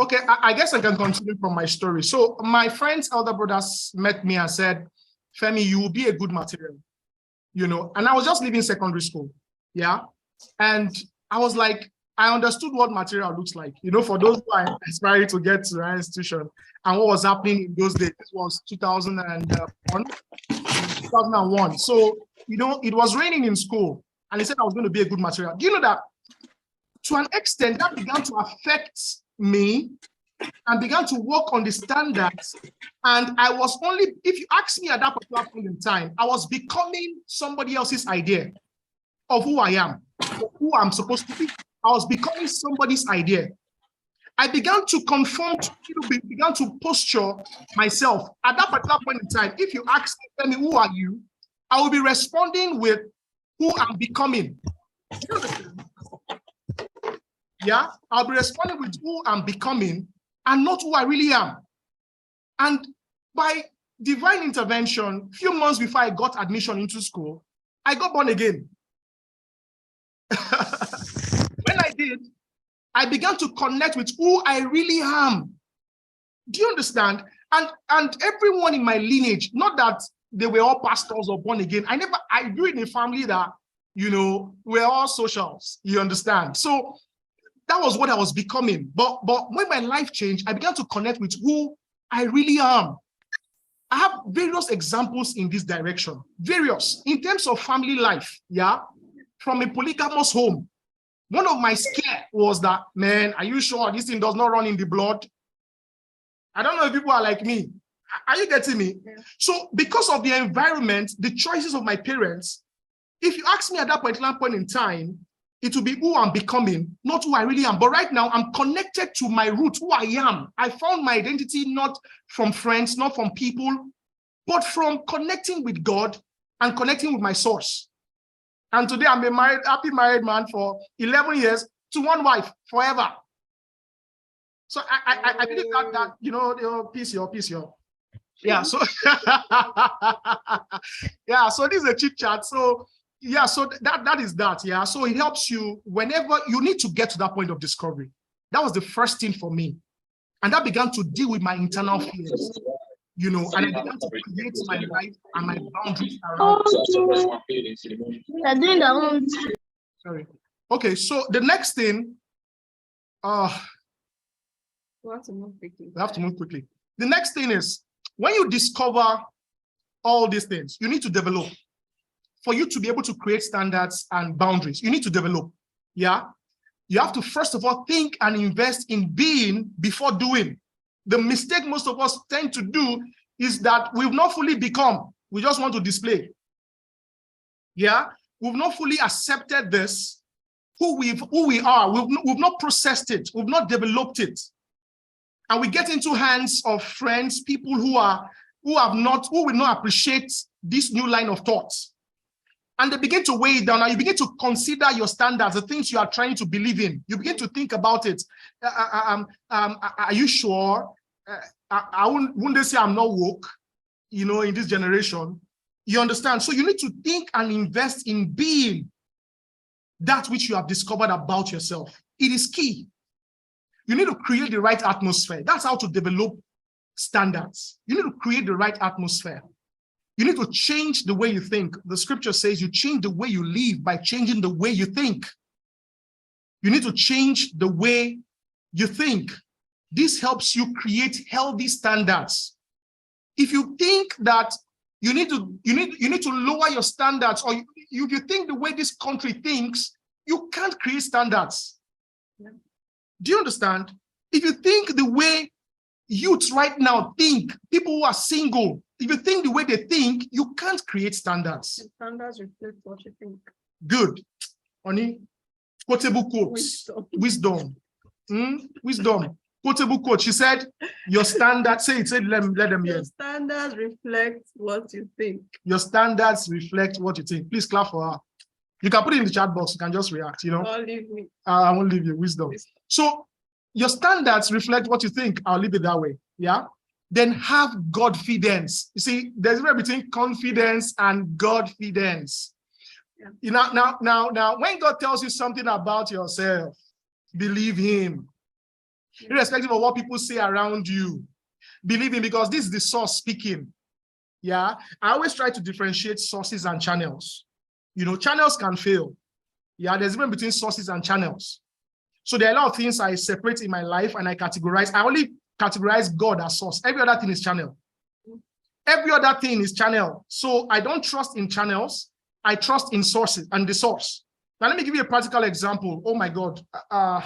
Okay, I guess I can continue from my story. So my friend's elder brothers met me and said, Femi, you will be a good material, and I was just leaving secondary school. Yeah. And I was like, I understood what material looks like, for those who are aspiring to get to our institution and what was happening in those days. This was 2001. So, it was raining in school and he said I was going to be a good material. Do you know that to an extent that began to affect me and began to work on the standards? And I was only, if you ask me at that particular point in time, I was becoming somebody else's idea of who I am, who I'm supposed to be. I was becoming somebody's idea. I began to conform to, began to posture myself. At that particular point in time, if you ask me, who are you? I will be responding with who I'm becoming. Yeah, I'll be responding with who I'm becoming and not who I really am. And by divine intervention, a few months before I got admission into school, I got born again. When I did, I began to connect with who I really am. Do you understand? And everyone in my lineage, not that they were all pastors or born again. I grew in a family that, we're all socials. You understand? So that was what I was becoming. But when my life changed, I began to connect with who I really am. I have various examples in this direction. Various. In terms of family life, yeah? From a polygamous home, one of my scare was that, man, are you sure this thing does not run in the blood? I don't know if people are like me. Are you getting me? Yeah. So because of the environment, the choices of my parents, if you ask me at that particular point in time, it will be who I'm becoming, not who I really am. But right now, I'm connected to my root, who I am. I found my identity not from friends, not from people, but from connecting with God and connecting with my source. And today I'm a happy married man for 11 years to one wife forever. So I believe that peace, your. Yeah, so yeah, so this is a chit chat. So yeah, so that is that. Yeah, so it helps you whenever you need to get to that point of discovery. That was the first thing for me. And that began to deal with my internal fears. And I began to create my life and my boundaries around. Sorry. Okay, so the next thing, we have to move quickly. The next thing is, when you discover all these things, you need to develop. For you to be able to create standards and boundaries, you need to develop. Yeah? You have to, first of all, think and invest in being before doing. The mistake most of us tend to do is that we've not fully become. We just want to display. Yeah? We've not fully accepted this, who we are. We've not processed it. We've not developed it. And we get into hands of friends, people who will not appreciate this new line of thoughts. And they begin to weigh it down. Now you begin to consider your standards, the things you are trying to believe in. You begin to think about it. Are you sure? Wouldn't they say I'm not woke, in this generation? You understand? So you need to think and invest in being that which you have discovered about yourself. It is key. You need to create the right atmosphere. That's how to develop standards. You need to create the right atmosphere. You need to change the way you think. The scripture says you change the way you live by changing the way you think. You need to change the way you think. This helps you create healthy standards. If you think that you need to lower your standards, or you think the way this country thinks, you can't create standards. Yeah. Do you understand? If you think the way youths right now think, people who are single, if you think the way they think, you can't create standards. And standards reflect what you think. Good. Honey, quotable quotes. Wisdom. Wisdom. Quotable quote. She said, your standards, let them hear. Your standards reflect what you think. Your standards reflect what you think. Please clap for her. You can put it in the chat box. You can just react, Don't leave me. I won't leave you. Wisdom. So your standards reflect what you think. I'll leave it that way. Yeah. Then have Godfidence. You see, there's a difference between confidence and Godfidence. Yeah. Now, when God tells you something about yourself, believe him. irrespective of what people say around you. Believe in, because this is the source speaking. Yeah, I always try to differentiate sources and channels. You know, channels can fail. Yeah, there's a difference between sources and channels. So there are a lot of things I separate in my life and I categorize. I only categorize God as source. Every other thing is channel. Every other thing is channel. So I don't trust in channels. I trust in sources and the source. Now let me give you a practical example. Oh my God. I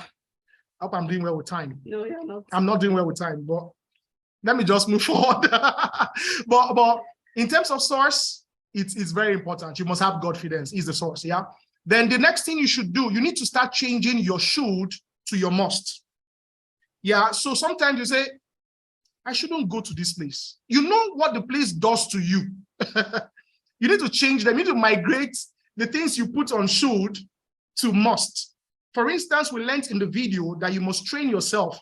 hope I'm doing well with time. No, you're not. I'm not doing well with time, but let me just move forward. but in terms of source, it's very important. You must have Godfidence. Is the source, yeah? Then the next thing you should do, you need to start changing your should to your must. Yeah, so sometimes you say, I shouldn't go to this place. You know what the place does to you. You need to change them. You need to migrate the things you put on should to must. For instance, we learned in the video that you must train yourself,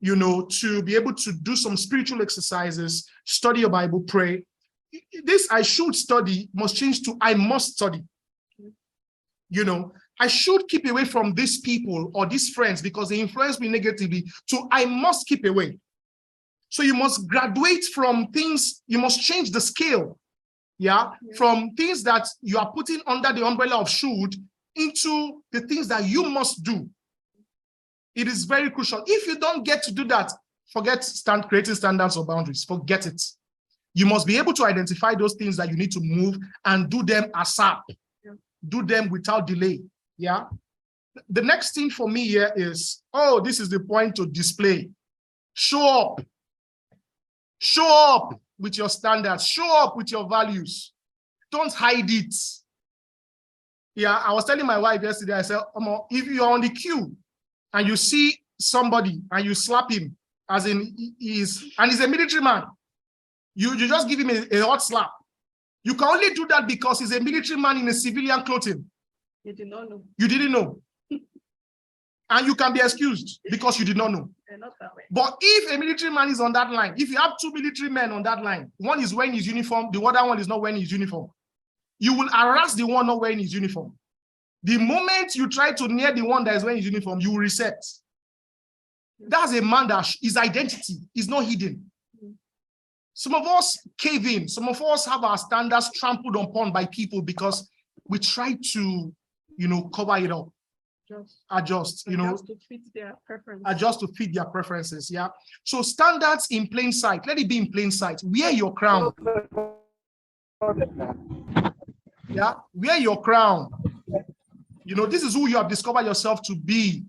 you know, to be able to do some spiritual exercises, study your Bible, pray. This I should study must change to I must study. You know, I should keep away from these people or these friends because they influence me negatively, to I must keep away. So you must graduate from things, you must change the scale, yeah, from things that you are putting under the umbrella of should into the things that you must do. It is very crucial. If you don't get to do that, forget creating standards or boundaries, forget it. You must be able to identify those things that you need to move and do them ASAP. Do them without delay, yeah? The next thing for me here is, oh, this is the point to display. Show up. Show up with your standards. Show up with your values. Don't hide it. Yeah, I was telling my wife yesterday, I said, if you're on the queue and you see somebody and you slap him, as in he's a military man, you just give him a hot slap. You can only do that because he's a military man in a civilian clothing. You did not know. You didn't know. And you can be excused because you did not know. Not that way. But if a military man is on that line, if you have two military men on that line, one is wearing his uniform, the other one is not wearing his uniform, you will harass the one not wearing his uniform. The moment you try to near the one that is wearing his uniform, you will reset. That's a man that his identity is not hidden. Some of us cave in. Some of us have our standards trampled upon by people because we try to, you know, cover it up. Adjust, you know, to fit their preferences. Adjust to fit their preferences, yeah. So standards in plain sight. Let it be in plain sight. Wear your crown. Yeah, wear your crown. You know, this is who you have discovered yourself to be.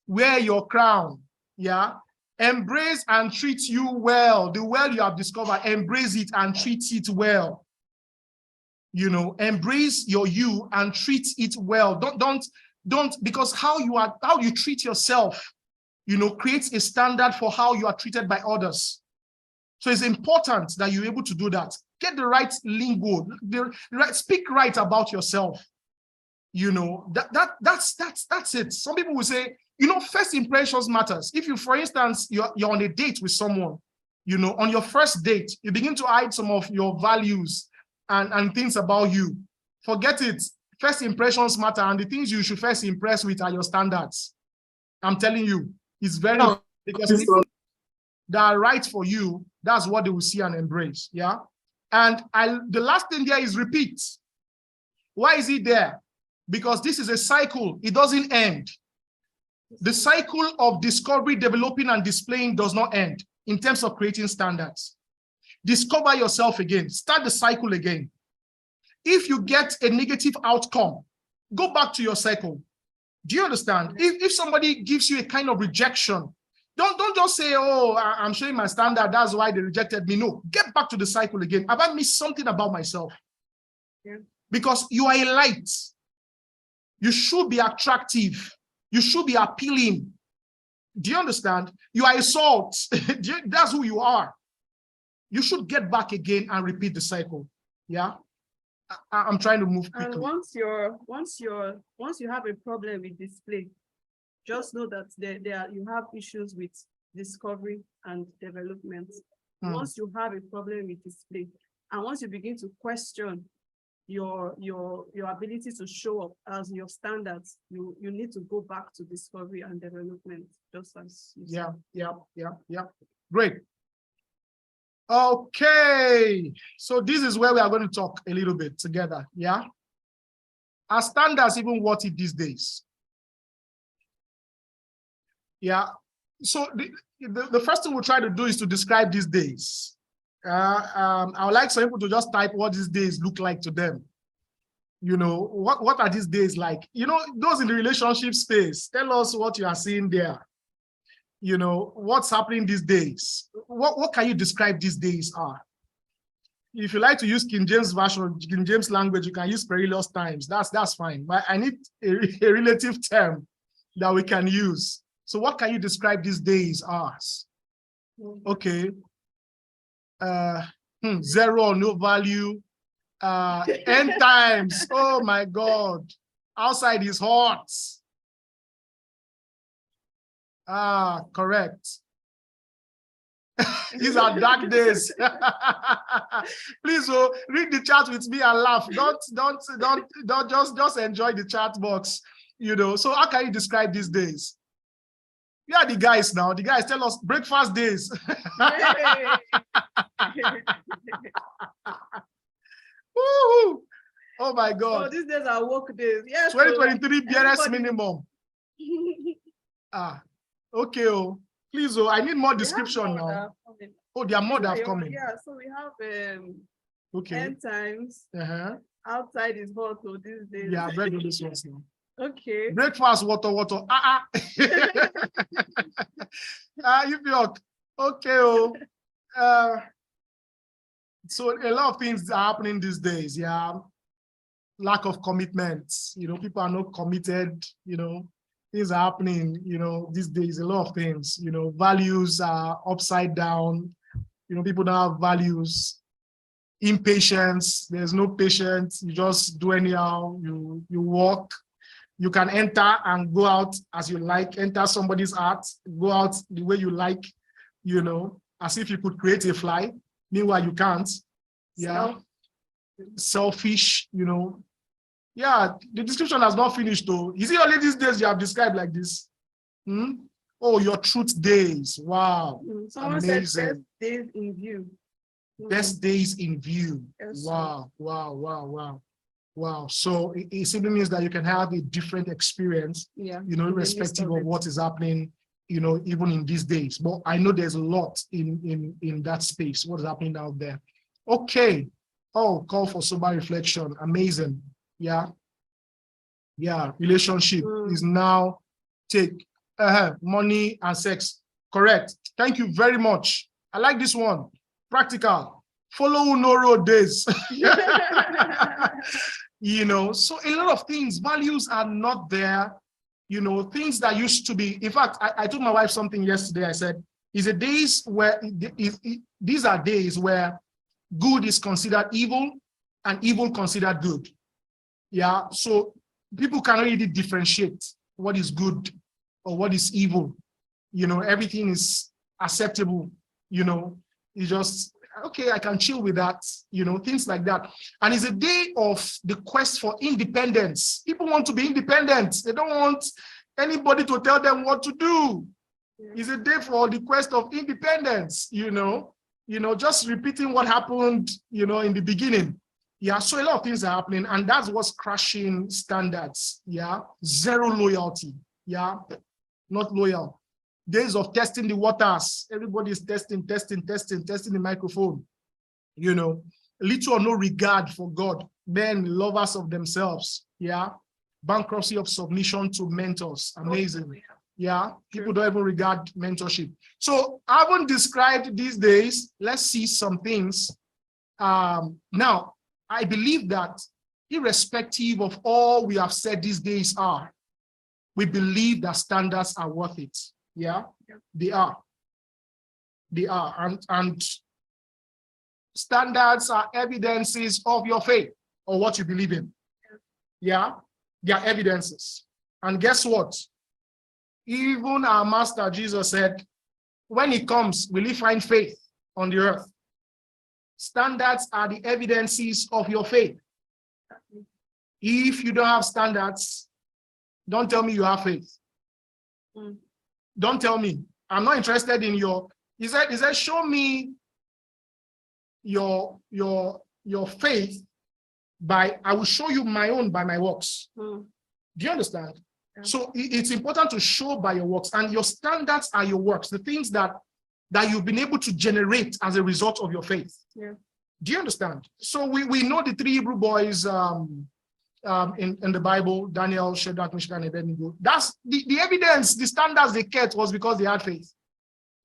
Wear your crown, yeah. Embrace and treat you well. The well you have discovered, embrace it and treat it well. You know, embrace your you and treat it well. Don't, because how you treat yourself, you know, creates a standard for how you are treated by others. So it's important that you're able to do that. Get the right lingo, speak right about yourself. You know, that's it. Some people will say, you know, first impressions matters. If you, for instance, you're on a date with someone, you know, on your first date, you begin to hide some of your values and things about you. Forget it. First impressions matter, and the things you should first impress with are your standards. I'm telling you, it's very important, because people that are right for you, that's what they will see and embrace. Yeah. And the last thing there is repeat. Why is it there? Because this is a cycle. It doesn't end. The cycle of discovery, developing, and displaying does not end in terms of creating standards. Discover yourself again. Start the cycle again. If you get a negative outcome, go back to your cycle. Do you understand? If somebody gives you a kind of rejection, don't just say, oh, I'm showing my standard, that's why they rejected me. No, get back to the cycle again. Have I missed something about myself? Yeah. Because you are a light. You should be attractive. You should be appealing. Do you understand? You are a salt. That's who you are. You should get back again and repeat the cycle. Yeah. I'm trying to move quickly. And once you have a problem with display, just know that you have issues with discovery and development. Once you have a problem with display, and once you begin to question your ability to show up as your standards, you need to go back to discovery and development, just as you said. Yeah. Great. Okay, so this is where we are going to talk a little bit together. Yeah. Are standards even worth it these days? Yeah. So the first thing we'll try to do is to describe these days. I would like some people to just type what these days look like to them. You know, what are these days like? You know, those in the relationship space, tell us what you are seeing there. You know, what's happening these days? What can you describe these days are? If you like to use King James version, King James language, you can use perilous times. That's fine. But I need a relative term that we can use. So what can you describe these days as? Okay. Zero or no value. End times. Oh my God. Outside is hot. Correct. These are dark days. Please, read the chat with me and laugh. Don't just enjoy the chat box. You know. So how can you describe these days? Yeah, the guys now. The guys tell us breakfast days. Woo-hoo. Oh my God. Oh, these days are work days. Yes. 2023 BRS minimum. Okay. Oh, please. Oh, I need more description now. Oh, there are more that have come in. Yeah, so we have okay. End times. Outside is hot, so these days. Yeah, I've read all these ones now. Okay. Breakfast, water. You feel okay. Oh, so a lot of things are happening these days. Yeah, lack of commitment. You know, people are not committed. You know, things are happening. You know, these days a lot of things. You know, values are upside down. You know, people don't have values. Impatience. There's no patience. You just do anyhow. You walk. You can enter and go out as you like, enter somebody's heart, go out the way you like, you know, as if you could create a fly. Meanwhile, you can't. Yeah. Selfish, you know. Yeah, the description has not finished though. Is it only these days you have described like this? Oh, your truth days. Wow. Someone amazing. Said best days in view. Best days in view. Yes, Wow. So it simply means that you can have a different experience, you know, irrespective of what is happening, you know, even in these days. But I know there's a lot in that space, what is happening out there. Okay. Oh, call for sober reflection. Amazing. Yeah. Relationship is now take money and sex. Correct. Thank you very much. I like this one. Practical. Follow no road days. You know, so a lot of things, values are not there. You know, things that used to be. In fact, I told my wife something yesterday. I said, these are days where good is considered evil and evil considered good. Yeah, so people can't really differentiate what is good or what is evil. You know, everything is acceptable. You know, it's just, okay, I can chill with that, you know, things like that. And it's a day of the quest for independence. People want to be independent. They don't want anybody to tell them what to do. It's a day for the quest of independence, you know, just repeating what happened, you know, in the beginning. Yeah, so a lot of things are happening, and that's what's crashing standards. Yeah, zero loyalty. Yeah, not loyal. Days of testing the waters. Everybody is testing the microphone. You know, little or no regard for God. Men, lovers of themselves. Yeah, bankruptcy of submission to mentors. Amazing. Yeah, people don't even regard mentorship. So I haven't described these days. Let's see some things. Now, I believe that irrespective of all we have said these days are, we believe that standards are worth it. Yeah, they are. And standards are evidences of your faith or what you believe in. Yeah, they are evidences. And guess what? Even our master Jesus said, when he comes, will he find faith on the earth? Standards are the evidences of your faith. If you don't have standards, don't tell me you have faith. Don't tell me. I'm not interested in your, he said, show me your faith by, I will show you my own by my works. Do you understand? Yeah. So it's important to show by your works, and your standards are your works, the things that you've been able to generate as a result of your faith. Yeah. Do you understand? So we know the three Hebrew boys in the Bible, Daniel, Shadrach, Meshach, and Abednego. That's the evidence, the standards they kept was because they had faith.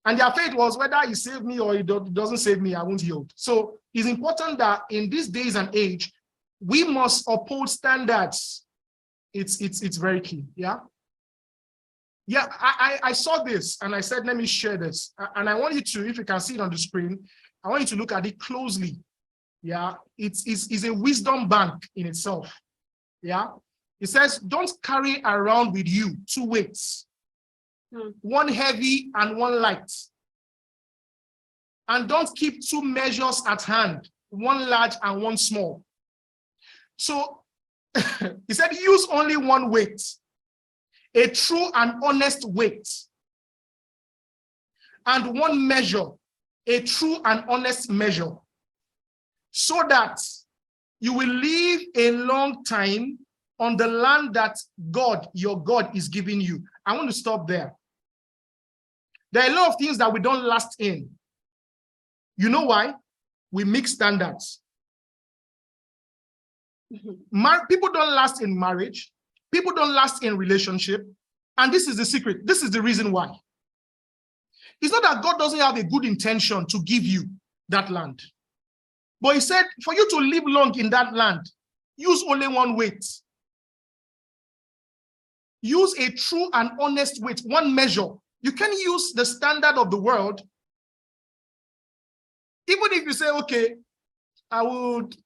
And their faith was, whether he saved me or he doesn't save me, I won't yield. So it's important that in these days and age, we must uphold standards. It's very key. Yeah. Yeah, I saw this and I said, let me share this. And I want you to, if you can see it on the screen, I want you to look at it closely. Yeah, it's a wisdom bank in itself. Yeah, it says, don't carry around with you two weights, one heavy and one light. And don't keep two measures at hand, one large and one small. So he said, use only one weight, a true and honest weight, and one measure, a true and honest measure, so that you will live a long time on the land that God, your God, is giving you. I want to stop there. There are a lot of things that we don't last in. You know why? We mix standards. People don't last in marriage. People don't last in relationship. And this is the secret. This is the reason why. It's not that God doesn't have a good intention to give you that land. But he said, for you to live long in that land, use only one weight. Use a true and honest weight, one measure. You can use the standard of the world. Even if you say, okay, I would,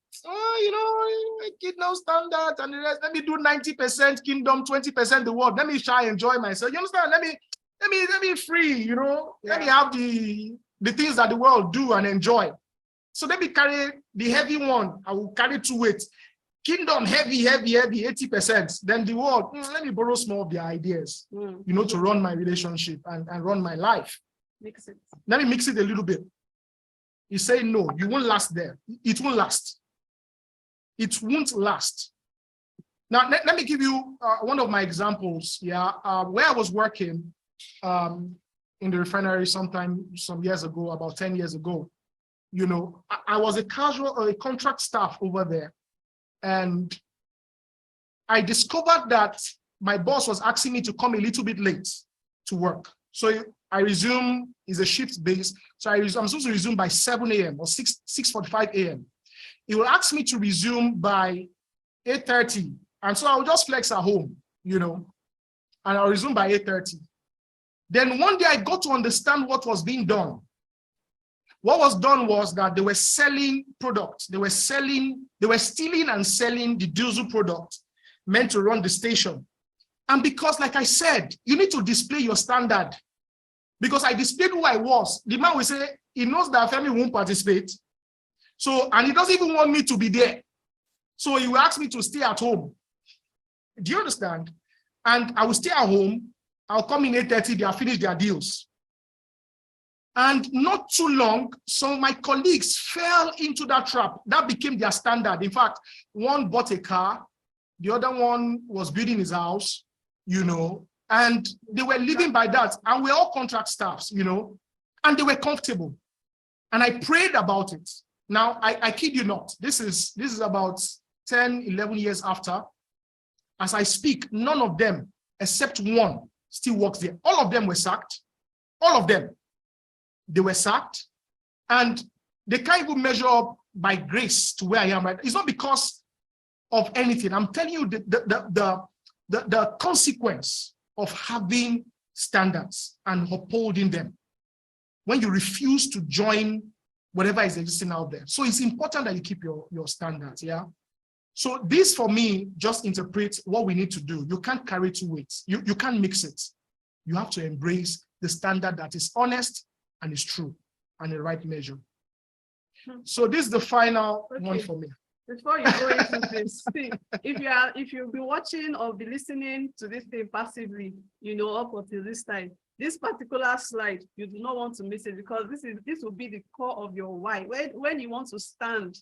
kingdom standard and the rest, let me do 90% kingdom, 20% the world. Let me try and enjoy myself. You understand? Let me free, let me have the things that the world do and enjoy. So let me carry the heavy one. I will carry two weights. Kingdom, heavy, 80%. Then the world, let me borrow some of their ideas, to run my relationship and run my life. Mix it. Let me mix it a little bit. You say, no, you won't last there. It won't last. It won't last. Now, let me give you one of my examples. Yeah, where I was working in the refinery some years ago, about 10 years ago, I was a contract staff over there. And I discovered that my boss was asking me to come a little bit late to work. So I resume, is a shift base. So I'm supposed to resume by 7 a.m. or 6:45 a.m. He will ask me to resume by 8:30. And so I'll just flex at home, and I'll resume by 8:30. Then one day I got to understand what was being done. What was done was that they were selling products. They were stealing and selling the diesel product meant to run the station. And because, like I said, you need to display your standard. Because I displayed who I was. The man will say, he knows that Femi won't participate. So, and he doesn't even want me to be there. So he will ask me to stay at home. Do you understand? And I will stay at home. I'll come in 8:30, they'll finish their deals. And not too long, some of my colleagues fell into that trap. That became their standard. In fact, one bought a car, the other one was building his house, and they were living by that. And we're all contract staffs, and they were comfortable. And I prayed about it. Now, I kid you not, this is about 10, 11 years after. As I speak, none of them, except one, still works there. All of them were sacked. All of them. They were sacked, and they can't even measure up by grace to where I am right. It's not because of anything. I'm telling you the consequence of having standards and upholding them when you refuse to join whatever is existing out there. So it's important that you keep your standards. Yeah. So this, for me, just interprets what we need to do. You can't carry two weights. You can't mix it. You have to embrace the standard that is honest and it's true and the right measure. So this is the final one for me. Before you go into this, see, if you'll be watching or be listening to this thing passively, up until this time, this particular slide, you do not want to miss it, because this will be the core of your why. When you want to stand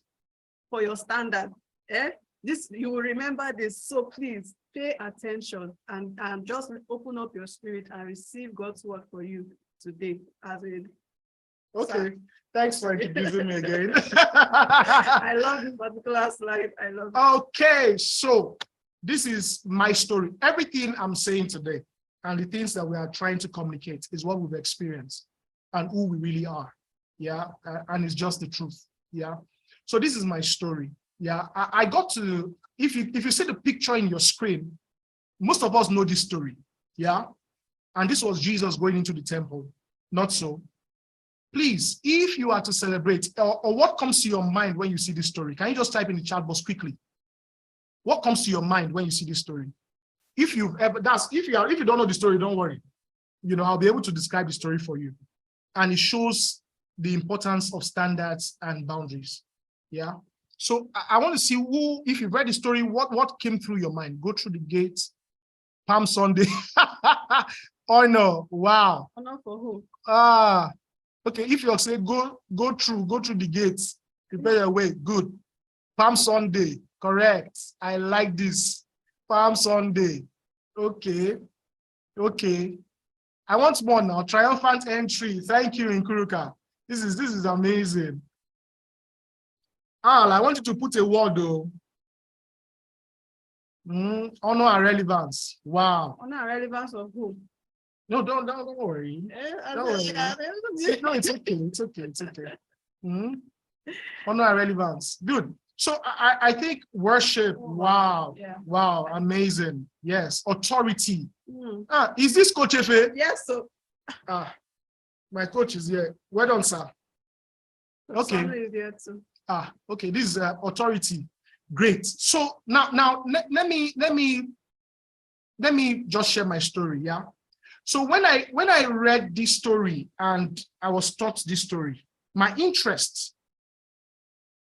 for your standard, you will remember this. So please pay attention and just open up your spirit and receive God's word for you today. Okay, thanks for introducing me again. I love this particular slide. I love it. Okay, so this is my story. Everything I'm saying today and the things that we are trying to communicate is what we've experienced and who we really are. Yeah, and it's just the truth. Yeah. So this is my story. Yeah, I got to, if you see the picture in your screen, most of us know this story. Yeah. And this was Jesus going into the temple. Not so. Please, if you are to celebrate, or what comes to your mind when you see this story, can you just type in the chat box quickly? What comes to your mind when you see this story? If you don't know the story, don't worry. I'll be able to describe the story for you. And it shows the importance of standards and boundaries. Yeah. So I want to see who, if you've read the story, what came through your mind? Go through the gates, Palm Sunday. Oh no, wow. Honor for who? Okay, if you say go through the gates, prepare your way, good. Palm Sunday, correct. I like this. Palm Sunday. Okay. I want more now. Triumphant entry. Thank you, Nkuruka. This is amazing. I want you to put a word though. Honor and relevance. Wow. Honor and relevance of who? No, don't worry. Don't worry. No, it's okay. Honor and relevance. Good. So I think worship. Wow. Yeah. Wow. Amazing. Yes. Authority. Is this Coach Efe? Yes, sir. My coach is here. Well done, sir. Okay. Is here too. Okay. This is authority. Great. So now let me just share my story. Yeah. So when I read this story and I was taught this story, my interest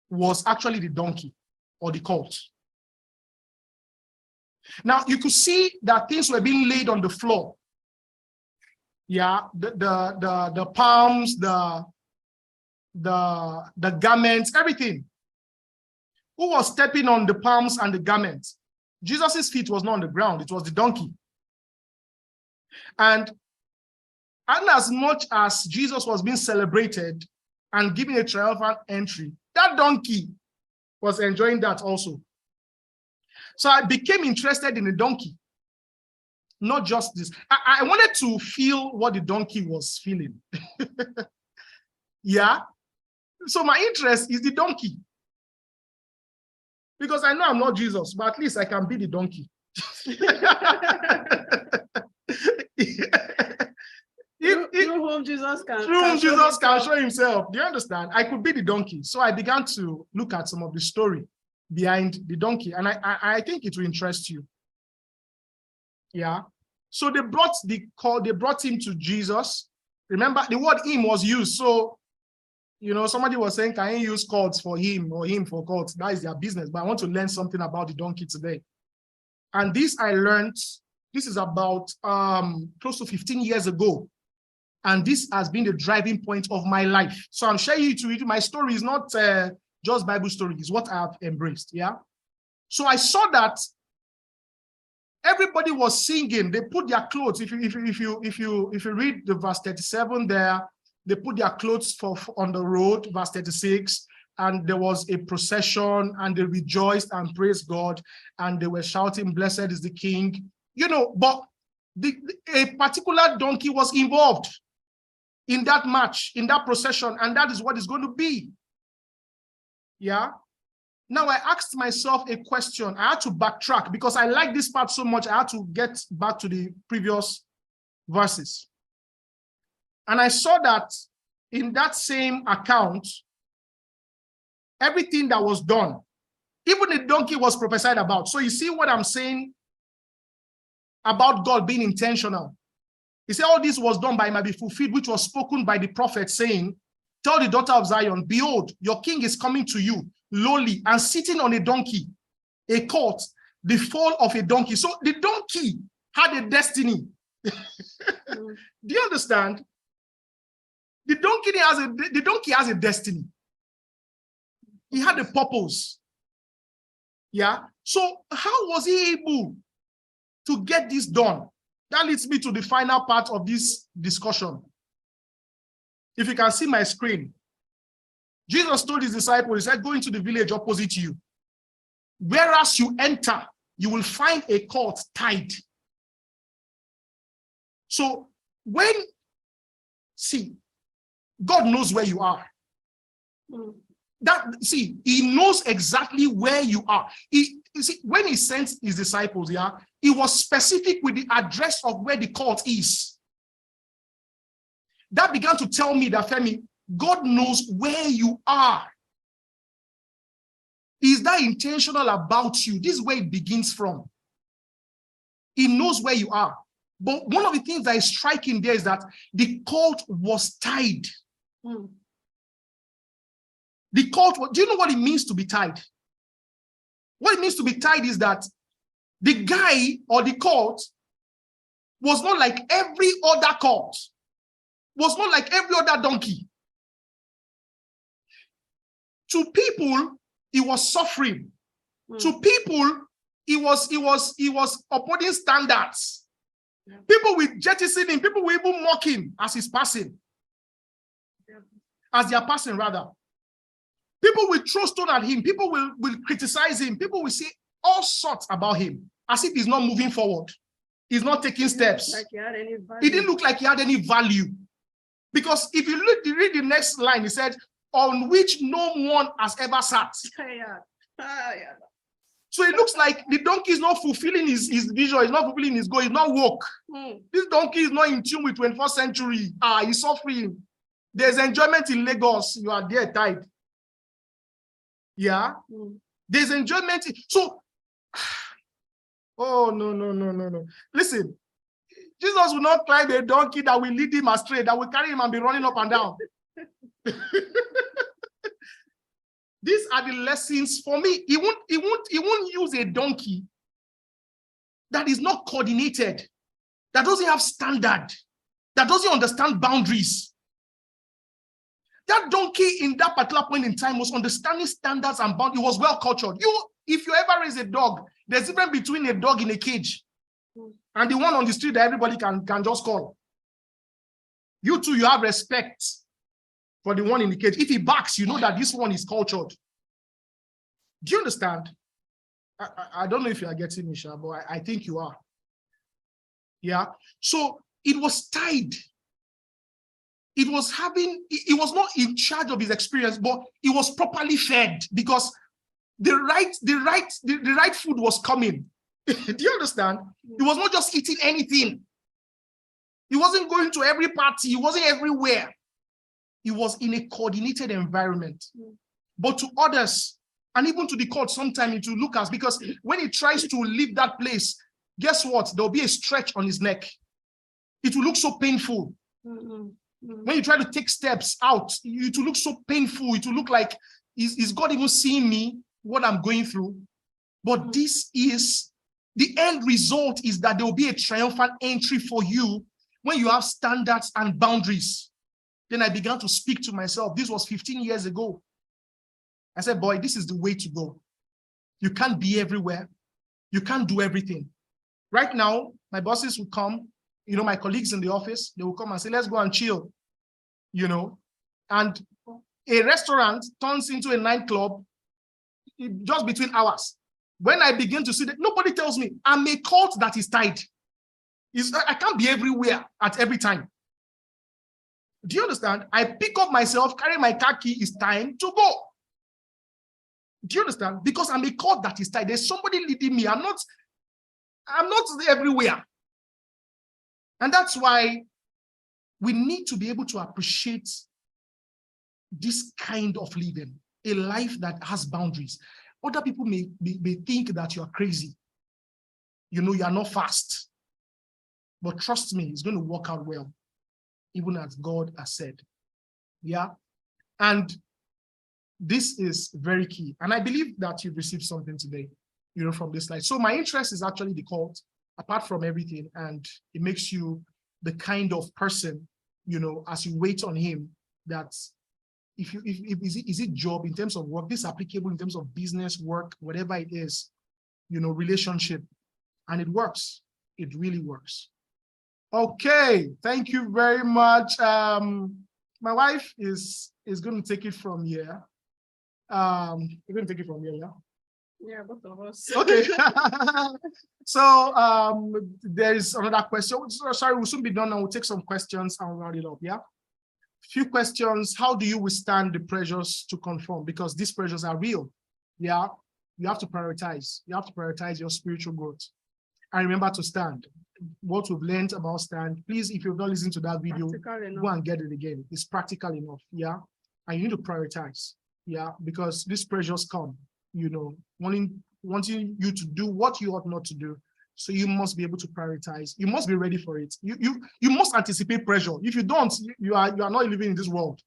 was actually the donkey or the colt. Now you could see that things were being laid on the floor. Yeah, the palms, the garments, everything. Who was stepping on the palms and the garments? Jesus's feet was not on the ground, it was the donkey. And as much as Jesus was being celebrated and given a triumphant entry, that donkey was enjoying that also. So I became interested in the donkey, not just this. I wanted to feel what the donkey was feeling. Yeah. So my interest is the donkey. Because I know I'm not Jesus, but at least I can be the donkey. Through whom Jesus can show himself. Do you understand? I could be the donkey. So I began to look at some of the story behind the donkey. And I think it will interest you. Yeah. So they brought him to Jesus. Remember, the word him was used. So, somebody was saying, can you use cords for him or him for cords? That is their business. But I want to learn something about the donkey today. And this I learned, this is about close to 15 years ago. And this has been the driving point of my life. So I'm sharing it with you. My story is not just Bible story, it's what I have embraced. Yeah. So I saw that everybody was singing. They put their clothes. If you read the verse 37 there, they put their clothes on the road, verse 36, and there was a procession, and they rejoiced and praised God, and they were shouting, "Blessed is the King." But a particular donkey was involved in that march, in that procession, and that is what it's going to be. Yeah. Now I asked myself a question. I had to backtrack because I like this part so much. I had to get back to the previous verses. And I saw that in that same account, everything that was done, even the donkey was prophesied about. So you see what I'm saying about God being intentional. He said all this was done by might be fulfilled, which was spoken by the prophet saying, tell the daughter of Zion, behold, your king is coming to you, lowly, and sitting on a donkey, a colt, the fall of a donkey. So the donkey had a destiny. Do you understand? The donkey has a destiny. He had a purpose. Yeah. So how was he able to get this done? That leads me to the final part of this discussion. If you can see my screen, Jesus told his disciples, he said, go into the village opposite you. Whereas you enter, you will find a colt tied. So God knows where you are. He knows exactly where you are. When he sent his disciples, he was specific with the address of where the court is. That began to tell me that, Femi, God knows where you are. Is that intentional about you? This is where it begins from. He knows where you are. But one of the things that is striking there is that the colt was tied. The colt, do you know what it means to be tied? What it means to be tied is that the guy or the colt was not like every other colt, was not like every other donkey. To people, he was suffering. To people, he was upholding standards. People will jettison him, people will even mock him as he's passing. As they are passing, rather. People will throw stone at him. People will criticize him. People will say all sorts about him, as if he's not moving forward. He's not taking steps. Like he had any value. It didn't look like he had any value. Because if you read the next line, he said, on which no one has ever sat. So it looks like the donkey is not fulfilling his vision, he's not fulfilling his goal, he's not woke. This donkey is not in tune with 21st century. He's suffering. There's enjoyment in Lagos, you are there tied. Yeah. There's enjoyment. So, oh, no. Listen, Jesus will not climb a donkey that will lead him astray, that will carry him and be running up and down. These are the lessons for me. He won't use a donkey that is not coordinated, that doesn't have standard, that doesn't understand boundaries. That donkey in that particular point in time was understanding standards and boundaries. It was well cultured. If you ever raise a dog, there's a difference between a dog in a cage and the one on the street that everybody can just call. You too, you have respect for the one in the cage. If he barks, you know that this one is cultured. Do you understand? I don't know if you are getting me, Sha, but I think you are. Yeah. So it was tied. It was not in charge of his experience, but it was properly fed because the right food was coming. Do you understand? He was not just eating anything. He wasn't going to every party. He wasn't everywhere. He was in a coordinated environment. But to others, and even to the court, sometimes it will look as, because when he tries to leave that place, guess what? There'll be a stretch on his neck. It will look so painful. When you try to take steps out, it will look so painful. It will look like, is God even seeing me, what I'm going through? But this is, the end result is that there will be a triumphant entry for you when you have standards and boundaries. Then I began to speak to myself. This was 15 years ago. I said, boy, this is the way to go. You can't be everywhere. You can't do everything. Right now, my bosses will come, my colleagues in the office, they will come and say, let's go and chill, and a restaurant turns into a nightclub just between hours. When I begin to see that, nobody tells me I'm a cult that is tied. I can't be everywhere at every time. Do you understand? I pick up myself, carry my car key, it's time to go. Do you understand? Because I'm a cult that is tied. There's somebody leading me. I'm not everywhere. And that's why we need to be able to appreciate this kind of living, a life that has boundaries. Other people may think that you are crazy. You are not fast. But trust me, it's going to work out well, even as God has said. Yeah. And This is very key. And I believe that you've received something today, from this slide. So my interest is actually the cult, apart from everything, and it makes you the kind of person, as you wait on him, that is it job in terms of work, this is applicable in terms of business, work, whatever it is, relationship, and it works. It really works. Okay, thank you very much. My wife is going to take it from here. You're going to take it from here, yeah? Yeah, both of us. Okay. So there is another question. Sorry, we'll soon be done, and we'll take some questions and round it up, yeah? Few questions. How do you withstand the pressures to conform? Because these pressures are real, yeah? You have to prioritize. You have to prioritize your spiritual growth. And remember to stand. What we've learned about stand, please, if you've not listened to that video, go and get it again. It's practical enough, yeah? And you need to prioritize, yeah? Because these pressures come, wanting you to do what you ought not to do. So you must be able to prioritize. You must be ready for it. You must anticipate pressure. If you don't, you are not living in this world.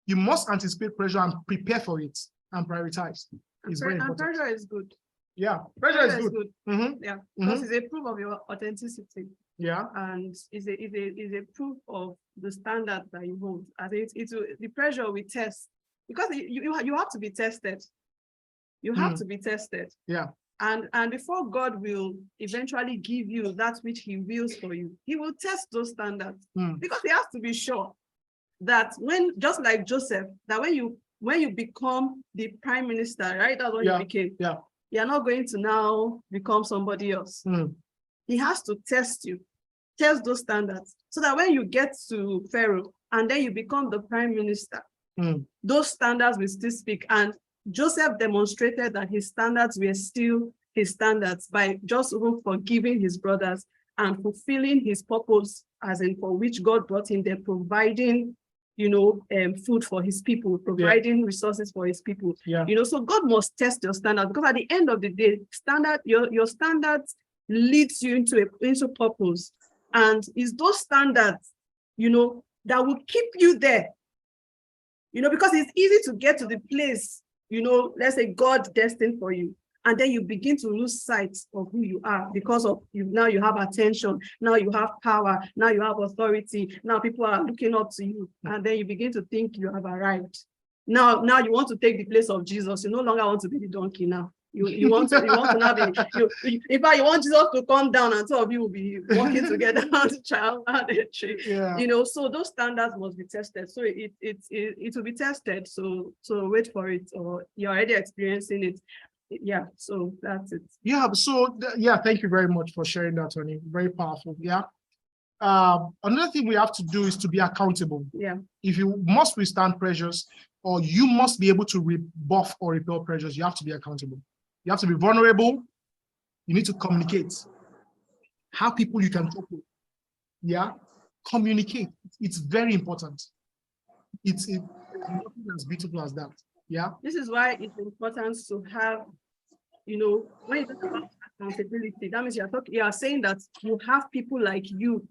You must anticipate pressure and prepare for it and prioritize. It's very important. And pressure is good. Yeah, pressure is good. Yeah, because it's a proof of your authenticity. Yeah, and is a proof of the standard that you hold. I think the pressure we test, because you have to be tested. You have to be tested. Yeah. And before God will eventually give you that which he wills for you, he will test those standards, because he has to be sure that just like Joseph, that when you become the prime minister, right? That's what you became. Yeah. You're not going to now become somebody else. He has to test those standards, so that when you get to Pharaoh and then you become the prime minister, those standards will still speak. And Joseph demonstrated that his standards were still his standards by just forgiving his brothers and fulfilling his purpose, as in for which God brought him there, providing food for his people, providing resources for his people. So God must test your standards, because at the end of the day, your standards leads you into purpose. And it's those standards, that will keep you there. Because it's easy to get to the place, let's say God destined for you. And then you begin to lose sight of who you are, because of now you have attention, now you have power, now you have authority, now people are looking up to you, and then you begin to think you have arrived. Now you want to take the place of Jesus. You no longer want to be the donkey now. You want to now be, in fact, you want Jesus to come down and two of you will be walking together on the child and the tree. Yeah. So those standards must be tested. So it will be tested. So wait for it, or you're already experiencing it. Yeah, so that's it. Yeah, so thank you very much for sharing that, Tony. Very powerful. Yeah. Another thing we have to do is to be accountable. Yeah. If you must withstand pressures, or you must be able to rebuff or repel pressures, you have to be accountable. You have to be vulnerable. You need to communicate. Have people you can talk with. Yeah, communicate. It's very important. It's nothing as beautiful as that. Yeah. This is why it's important to have, when you talk about accountability, that means you are saying that you have people like you,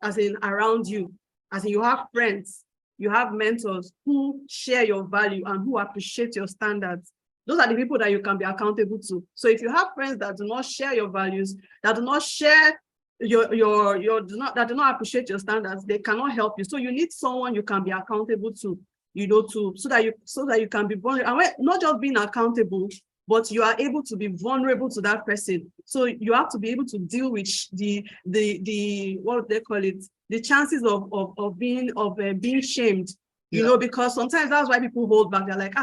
as in around you, as in you have friends, you have mentors who share your value and who appreciate your standards. Those are the people that you can be accountable to. So if you have friends that do not share your values, that do not share that do not appreciate your standards, they cannot help you. So you need someone you can be accountable to, so that you can be vulnerable. And not just being accountable, but you are able to be vulnerable to that person. So you have to be able to deal with the what they call it, the chances of being shamed. Because sometimes that's why people hold back. They're like,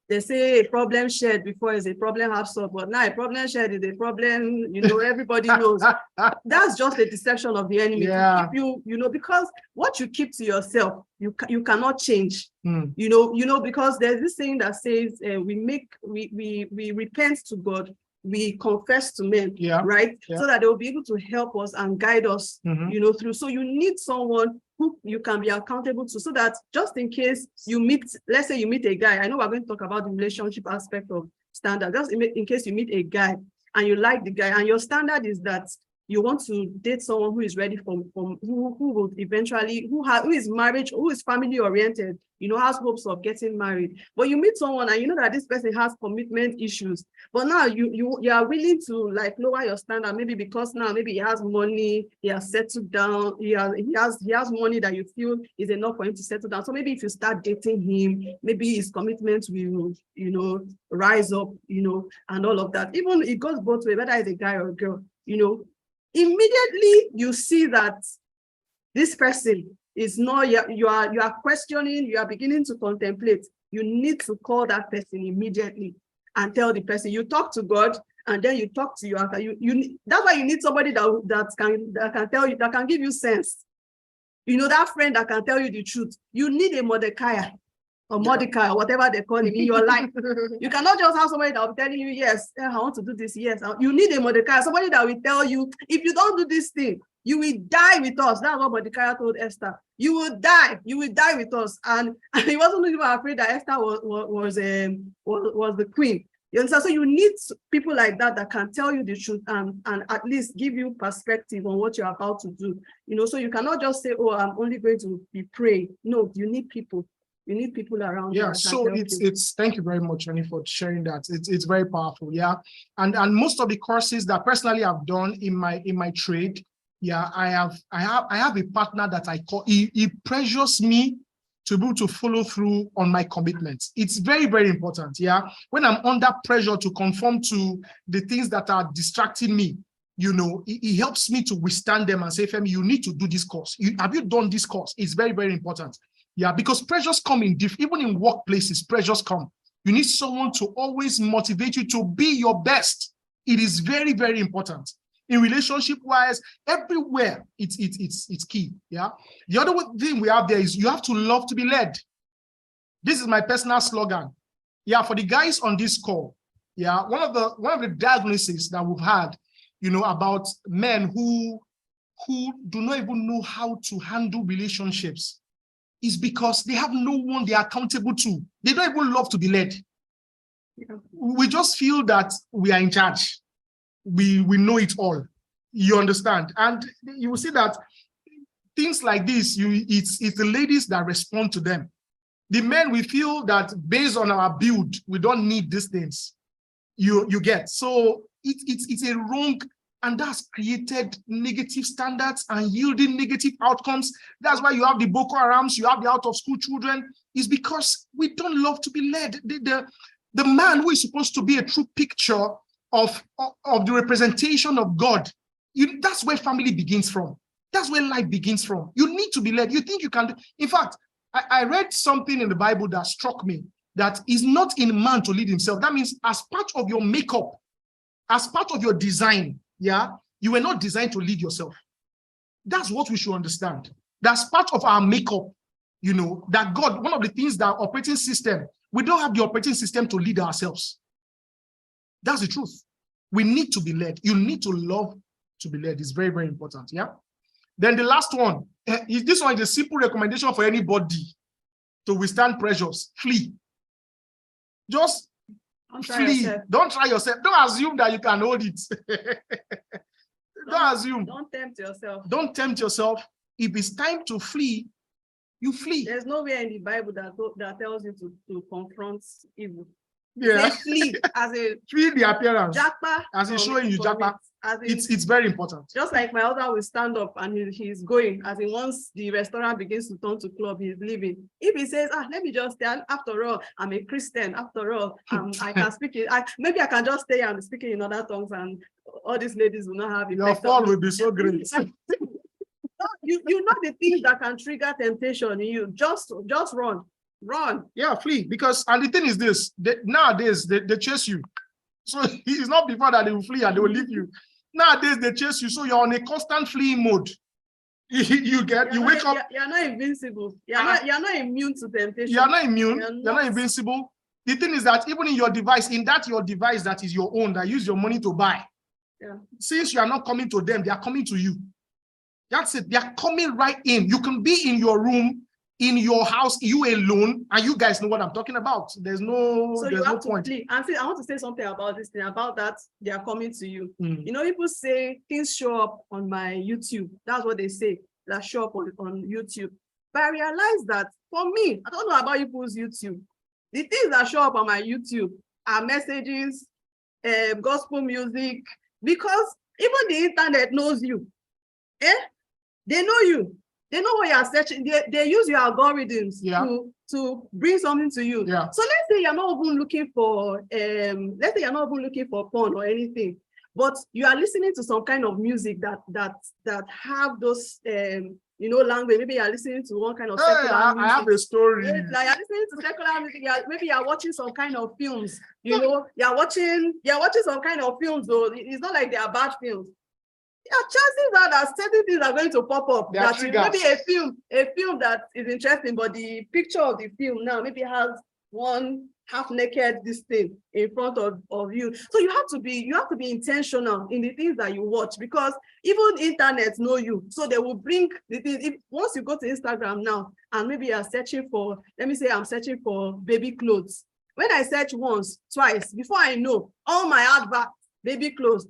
they say a problem shared before is a problem half solved, but now a problem shared is a problem, everybody knows. That's just a deception of the enemy. Yeah. To keep you, because what you keep to yourself, you cannot change. Because there's this saying that says we repent to God, we confess to men, right? Yeah. So that they will be able to help us and guide us, through. So you need someone who you can be accountable to, so that just in case let's say you meet a guy, I know we're going to talk about the relationship aspect of standard, just in case you meet a guy and you like the guy and your standard is that you want to date someone who is ready who will eventually, who is marriage, who is family oriented, has hopes of getting married. But you meet someone and you know that this person has commitment issues. But now you are willing to like lower your standard, maybe because now maybe he has money, he has settled down, he has money that you feel is enough for him to settle down. So maybe if you start dating him, maybe his commitment will, rise up, and all of that. Even it goes both ways, whether it's a guy or a girl, immediately you see that this person is not, you are questioning, you are beginning to contemplate. You need to call that person immediately and tell the person. You talk to God, and then you talk to that's why you need somebody that can tell you, that can give you sense. That friend that can tell you the truth. You need a Mordecai or Mordecai, or whatever they call him in your life. You cannot just have somebody that will be telling you, yes, I want to do this, yes. You need a Mordecai, somebody that will tell you, if you don't do this thing, you will die with us. That's what Mordecai told Esther. You will die with us. And he wasn't even afraid that Esther was the queen. You understand? So you need people like that can tell you the truth and at least give you perspective on what you're about to do. So you cannot just say, oh, I'm only going to be praying. No, you need people. You need people around. Yeah, so it's thank you very much, Annie, for sharing that. It's very powerful. Yeah. And most of the courses that personally I've done in my trade, yeah, I have a partner that I call, he pressures me to be able to follow through on my commitments. It's very, very important. Yeah. When I'm under pressure to conform to the things that are distracting me, it helps me to withstand them and say, Femi, you need to do this course. Have you done this course? It's very, very important. Yeah, because pressures come even in workplaces, pressures come. You need someone to always motivate you to be your best. It is very, very important. In relationship-wise, everywhere, it's key. Yeah. The other thing we have there is you have to love to be led. This is my personal slogan. Yeah, for the guys on this call. Yeah, one of the diagnoses that we've had, about men who do not even know how to handle relationships is because they have no one they are accountable to. They don't even love to be led. Yeah. We just feel that we are in charge. We know it all. You understand? And you will see that things like this, it's the ladies that respond to them. The men, we feel that based on our build, we don't need these things. You get. So it's a wrong, and that's created negative standards and yielding negative outcomes. That's why you have the Boko Harams, you have the out-of-school children, is because we don't love to be led. The man who is supposed to be a true picture of the representation of God, that's where family begins from. That's where life begins from. You need to be led. You think you can do. In fact, I read something in the Bible that struck me, that is not in man to lead himself. That means as part of your makeup, as part of your design, yeah, you were not designed to lead yourself. That's what we should understand. That's part of our makeup, that God, one of the things that operating system, we don't have the operating system to lead ourselves. That's the truth. We need to be led. You need to love to be led. It's very, very important. Yeah. Then the last one, this one is a simple recommendation for anybody to withstand pressures. Flee. Just flee. Don't try yourself. Don't assume that you can hold it. Don't assume. Don't tempt yourself. Don't tempt yourself. If it's time to flee, you flee. There's nowhere in the Bible that tells you to confront evil. Yeah. Flee as a flee the appearance. Japa, as he's showing you japa. It's very important. Just like my husband will stand up and he's going, as in once the restaurant begins to turn to club, he's leaving. If he says, let me just stand, after all, I'm a Christian, after all, I can speak it. Maybe I can just stay and speak in other tongues and all these ladies will not have your fall will be so great. You know the things that can trigger temptation in you. Just run. Yeah, flee. Because, and the thing is this, nowadays they chase you. So it's not before that they will flee and they will leave you. Nowadays they chase you, so you're on a constant fleeing mode. You wake up. You're not invincible. You're not immune to temptation. You're not immune. You're not invincible. The thing is that even in your device, your device that is your own, that use your money to buy. Yeah. Since you are not coming to them, they are coming to you. That's it. They are coming right in. You can be in your room in your house, you alone, and you guys know what I'm talking about. There's no, so there's you no have to point. play. And see, I want to say something about this thing, about that they are coming to you. Mm. You know, people say things show up on my YouTube. That's what they say, that show up on YouTube. But I realized that for me, I don't know about people's YouTube. The things that show up on my YouTube are messages, gospel music, because even the internet knows you. They know you. They know what you are searching. They use your algorithms to bring something to you. Yeah. So let's say you're not even looking for porn or anything, but you are listening to some kind of music that have those language. Maybe you're listening to one kind of secular music. I have a story. Like you're listening to secular music. Maybe you're watching some kind of films. You're watching some kind of films. Though it's not like they are bad films. Yeah, chances are that certain things are going to pop up. That maybe a film that is interesting, but the picture of the film now maybe has one half-naked this thing in front of you. So you have to be intentional in the things that you watch, because even internet know you. So they will bring the things. Once you go to Instagram now and maybe you're searching for, let me say I'm searching for baby clothes. When I search once, twice, before I know, all my adverts, baby clothes.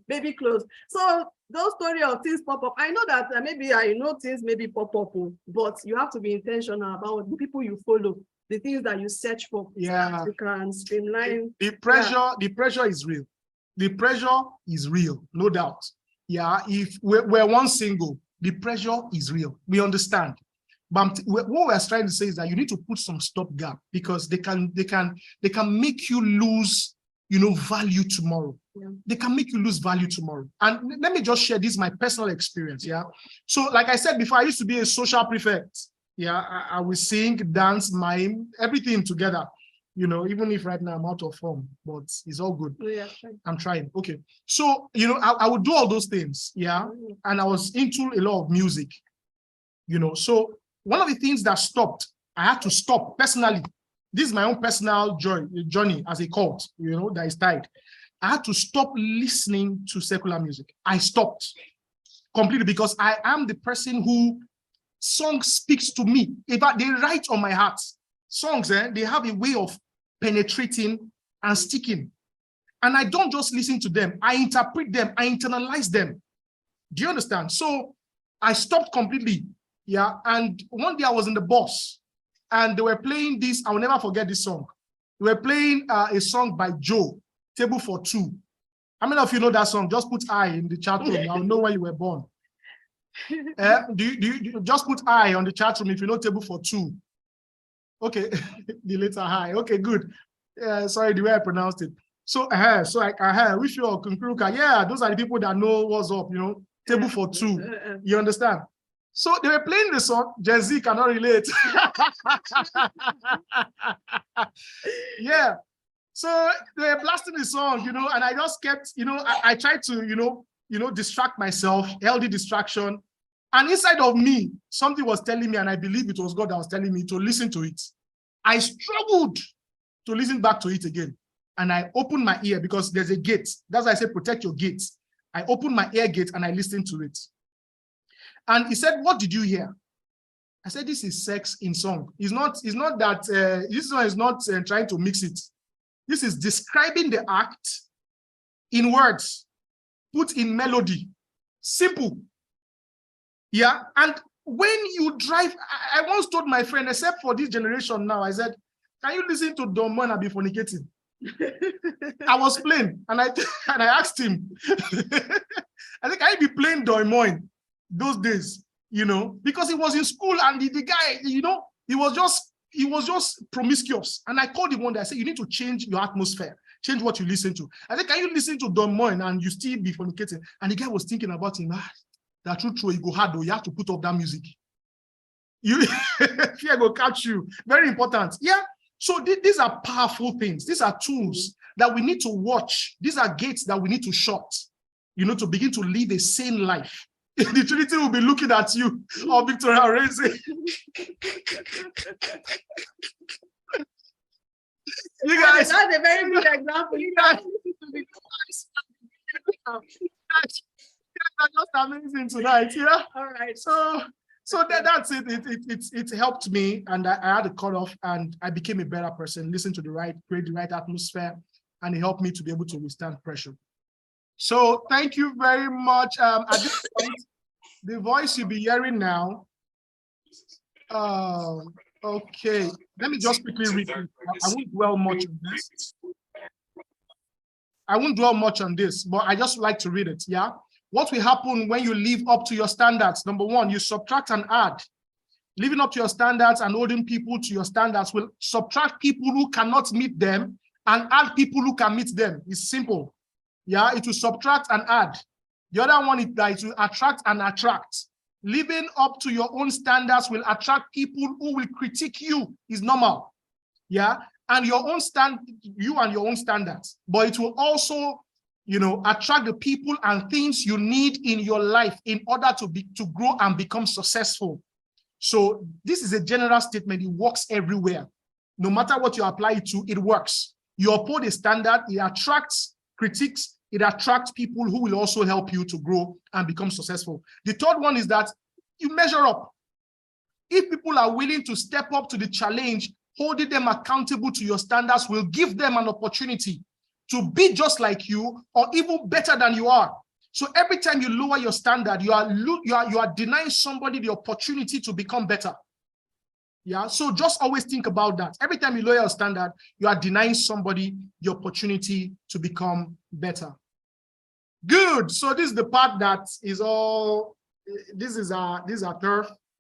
So those story of things pop up. I know that maybe I know things maybe pop up, but you have to be intentional about the people you follow, the things that you search for. Yeah. You can streamline. The pressure is real. The pressure is real, no doubt. Yeah, if we're one single, the pressure is real. We understand. But what we're trying to say is that you need to put some stopgap, because they can make you lose value tomorrow. Yeah. They can make you lose value tomorrow. And let me just share this, my personal experience. Yeah. So like I said before, I used to be a social prefect. Yeah. I will sing, dance, mime, everything together. Even if right now I'm out of form, but it's all good. Yeah, I'm trying. Okay. So, I would do all those things. Yeah. And I was into a lot of music, So one of the things that stopped, I had to stop personally. This is my own personal journey as a cult, that is tied. I had to stop listening to secular music. I stopped completely, because I am the person who song speaks to me. In fact, they write on my heart. Songs, they have a way of penetrating and sticking. And I don't just listen to them. I interpret them. I internalize them. Do you understand? So I stopped completely. Yeah. And one day I was in the bus and they were playing this. I will never forget this song. They were playing a song by Joe, Table for Two. How many of you know that song? Just put I in the chat room. I'll know when you were born. Do you just put I on the chat room if you know Table for Two? Okay, the letter high. Okay, good. Sorry, the way I pronounced it. So, wish you all conclude. Yeah, those are the people that know what's up, Table for Two. You understand? So they were playing the song. Gen Z cannot relate. Yeah. So they were blasting the song, and I just kept, I tried to, distract myself, healthy distraction. And inside of me, something was telling me, and I believe it was God that was telling me to listen to it. I struggled to listen back to it again. And I opened my ear, because there's a gate. That's why I say protect your gates. I opened my ear gate and I listened to it. And he said, "What did you hear?" I said, "This is sex in song. It's not that this one is not trying to mix it. This is describing the act in words, put in melody, simple." Yeah. And when you drive, I once told my friend, except for this generation now, I said, "Can you listen to Don Moen and be fornicating?" I was playing, and I asked him, I think, "Can you be playing Don Moen those days?" Because he was in school, and the guy, he was just promiscuous. And I called him one day. I said, "You need to change your atmosphere, change what you listen to." I said, "Can you listen to Don Moen and you still be fornicating?" And the guy was thinking about him. That true, you go hard though. You have to put up that music. Fear go catch you. Very important. Yeah. So these are powerful things. These are tools that we need to watch. These are gates that we need to shut, to begin to live a sane life. The Trinity will be looking at you, or Victoria raising. You guys, that's a very good example. You guys are just amazing tonight. Yeah. All right. So So that's it. It helped me, and I had a cutoff, and I became a better person. Listen to create the right atmosphere, and it helped me to be able to withstand pressure. So thank you very much. At this point, the voice you'll be hearing now. Okay, let me just quickly read it. I won't dwell much on this. But I just like to read it. Yeah. What will happen when you live up to your standards? Number one, you subtract and add. Living up to your standards and holding people to your standards will subtract people who cannot meet them and add people who can meet them. It's simple. Yeah, it will subtract and add. The other one is that it will attract and attract. Living up to your own standards will attract people who will critique you. Is normal. Yeah, and you and your own standards. But it will also, attract the people and things you need in your life in order to grow and become successful. So this is a general statement. It works everywhere. No matter what you apply it to, it works. You uphold a standard, it attracts critics, it attracts people who will also help you to grow and become successful. The third one is that you measure up. If people are willing to step up to the challenge, holding them accountable to your standards will give them an opportunity to be just like you or even better than you are. So every time you lower your standard, you are denying somebody the opportunity to become better. Yeah, so just always think about that. Every time you lower your standard, you are denying somebody the opportunity to become better. Good. So this is the part that is all. This is our turf.